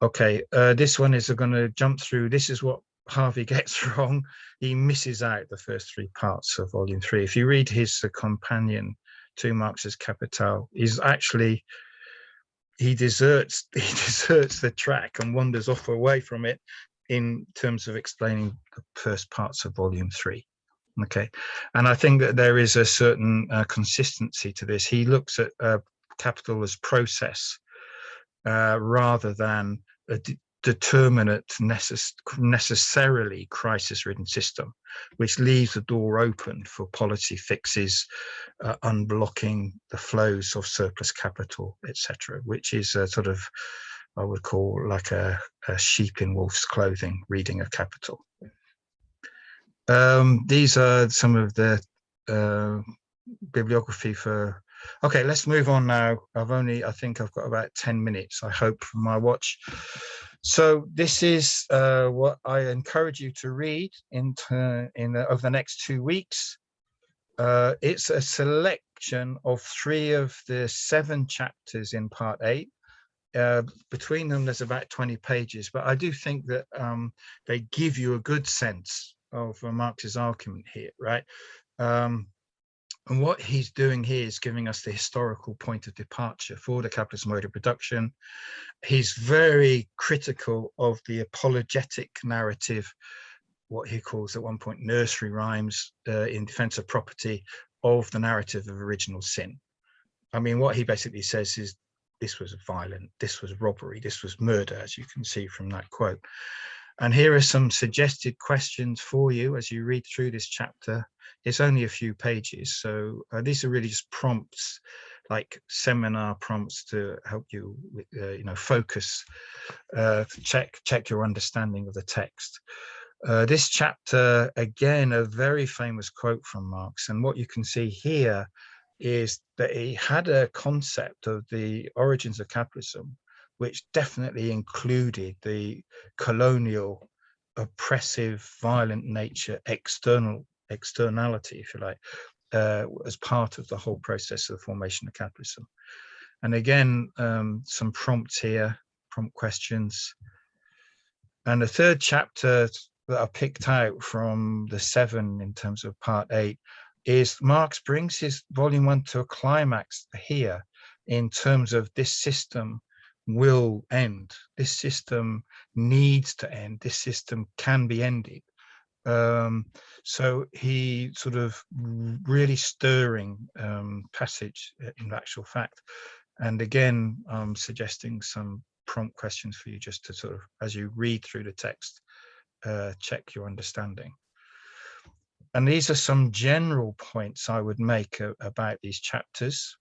Okay, this one is going to jump through. This is what Harvey gets wrong. He misses out the first 3 parts of volume 3. If you read his companion to Marx's Capital, he deserts the track and wanders off away from it in terms of explaining the first parts of volume 3. Okay, and I think that there is a certain consistency to this. He looks at capital as process, rather than a determinate, necessarily crisis-ridden system, which leaves the door open for policy fixes, unblocking the flows of surplus capital, etc., which is a sort of, I would call, like a sheep in wolf's clothing reading of Capital. These are some of the bibliography for. Okay, let's move on now. I think I've got about 10 minutes, I hope, from my watch. So this is what I encourage you to read over the next 2 weeks. It's a selection of 3 of the 7 chapters in part 8. Between them, there's about 20 pages, but I do think that they give you a good sense of Marx's argument here, right? And what he's doing here is giving us the historical point of departure for the capitalist mode of production. He's very critical of the apologetic narrative, what he calls at one point nursery rhymes in defense of property, of the narrative of original sin. I mean, what he basically says is this was violent, this was robbery, this was murder, as you can see from that quote. And here are some suggested questions for you as you read through this chapter. It's only a few pages, so these are really just prompts, like seminar prompts to help you, focus, check your understanding of the text. This chapter, again, a very famous quote from Marx, and what you can see here is that he had a concept of the origins of capitalism, which definitely included the colonial, oppressive, violent nature, externality, if you like, as part of the whole process of the formation of capitalism. And again, some prompts here, prompt questions. And the third chapter that I picked out from the 7 in terms of part 8 is Marx brings his volume 1 to a climax here in terms of this system will end. This system needs to end. This system can be ended. So he sort of really stirring passage in actual fact. And again, I'm suggesting some prompt questions for you just to sort of, as you read through the text, check your understanding. And these are some general points I would make about these chapters.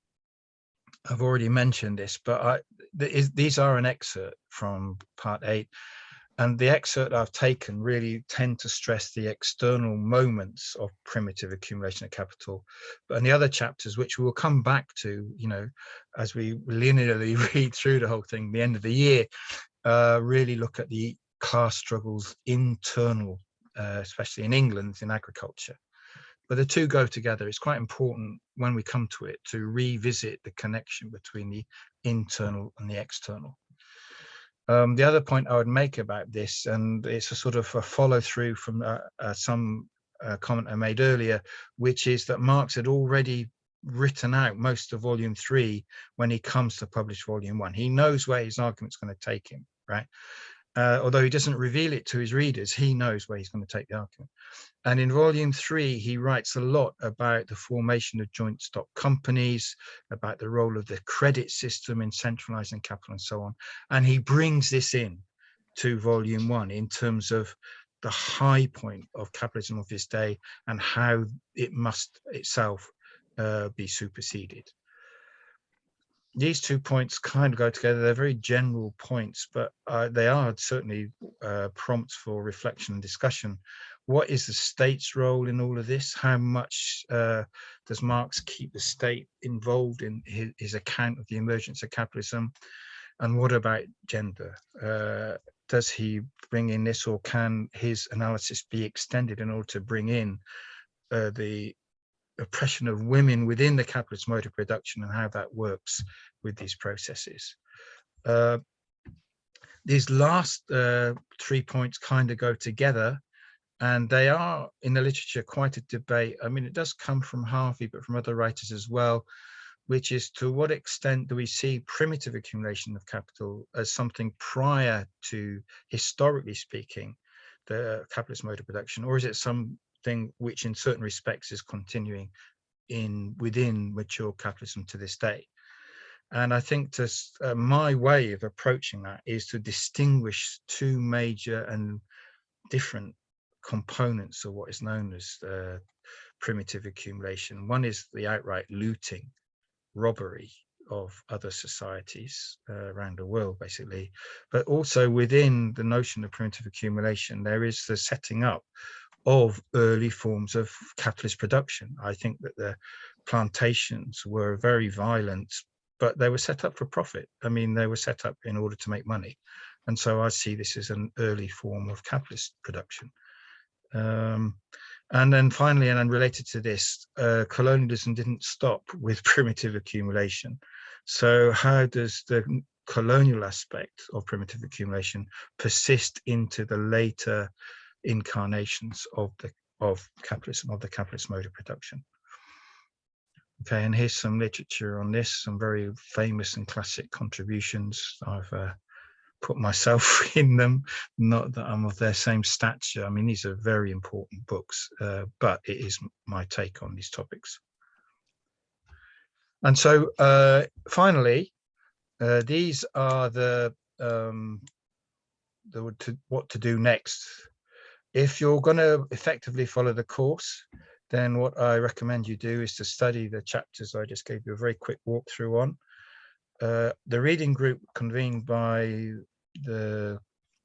I've already mentioned this, but these are an excerpt from part 8. And the excerpt I've taken really tend to stress the external moments of primitive accumulation of capital. But in the other chapters, which we'll come back to, as we linearly read through the whole thing, the end of the year, really look at the class struggles internal, especially in England, in agriculture. But the two go together. It's quite important when we come to it to revisit the connection between the internal and the external. The other point I would make about this, and it's a sort of a follow through from some comment I made earlier, which is that Marx had already written out most of volume 3 when he comes to publish volume 1. He knows where his argument's going to take him, right? Although he doesn't reveal it to his readers, he knows where he's going to take the argument. And in volume 3, he writes a lot about the formation of joint stock companies, about the role of the credit system in centralizing capital and so on. And he brings this in to volume 1 in terms of the high point of capitalism of his day and how it must itself be superseded. These 2 points kind of go together. They're very general points, but they are certainly prompts for reflection and discussion. What is the state's role in all of this? How much does Marx keep the state involved in his account of the emergence of capitalism? And what about gender? Does he bring in this, or can his analysis be extended in order to bring in the oppression of women within the capitalist mode of production and how that works with these processes? These last 3 points kind of go together, and they are in the literature quite a debate. I mean, it does come from Harvey, but from other writers as well, which is to what extent do we see primitive accumulation of capital as something prior to, historically speaking, the capitalist mode of production, or is it something which in certain respects is continuing within mature capitalism to this day? And I think just my way of approaching that is to distinguish two major and different components of what is known as primitive accumulation. One is the outright looting, robbery of other societies around the world, basically. But also within the notion of primitive accumulation, there is the setting up of early forms of capitalist production. I think that the plantations were very violent, but they were set up for profit. I mean, they were set up in order to make money. And so I see this as an early form of capitalist production. And then finally, and related to this, colonialism didn't stop with primitive accumulation. So how does the colonial aspect of primitive accumulation persist into the later incarnations of capitalism, of the capitalist mode of production? Okay, and here's some literature on this, some very famous and classic contributions. I've put myself in them, not that I'm of their same stature. I mean, these are very important books, but it is my take on these topics. And so finally, these are the what to do next. If you're going to effectively follow the course, then what I recommend you do is to study the chapters I just gave you a very quick walkthrough on. The reading group convened by the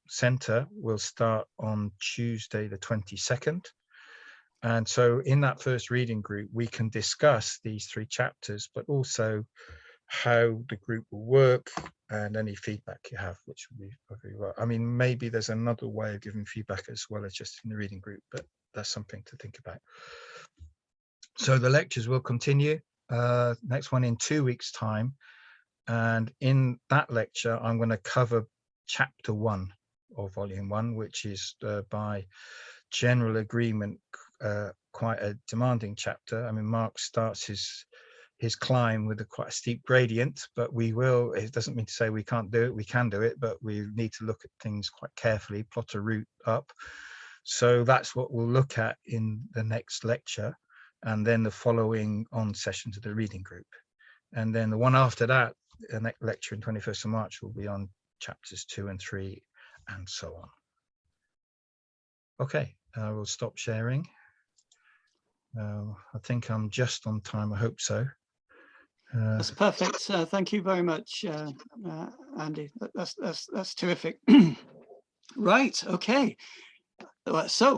centre will start on Tuesday the 22nd. And so in that first reading group, we can discuss these 3 chapters, but also how the group will work and any feedback you have, which will be very well. I mean, maybe there's another way of giving feedback as well as just in the reading group, but that's something to think about. So the lectures will continue, next one in 2 weeks' time. And in that lecture, I'm going to cover chapter 1 of volume 1, which is by general agreement, quite a demanding chapter. I mean, Marx starts his climb with quite a steep gradient, but we will, it doesn't mean to say we can't do it, we can do it, but we need to look at things quite carefully, plot a route up. So that's what we'll look at in the next lecture, and then the following on sessions of the reading group. And then the one after that, the next lecture in 21st of March will be on chapters 2 and 3 and so on. Okay, I will stop sharing. I think I'm just on time, I hope so. That's perfect. Thank you very much, Andy. That's terrific. Right, okay. So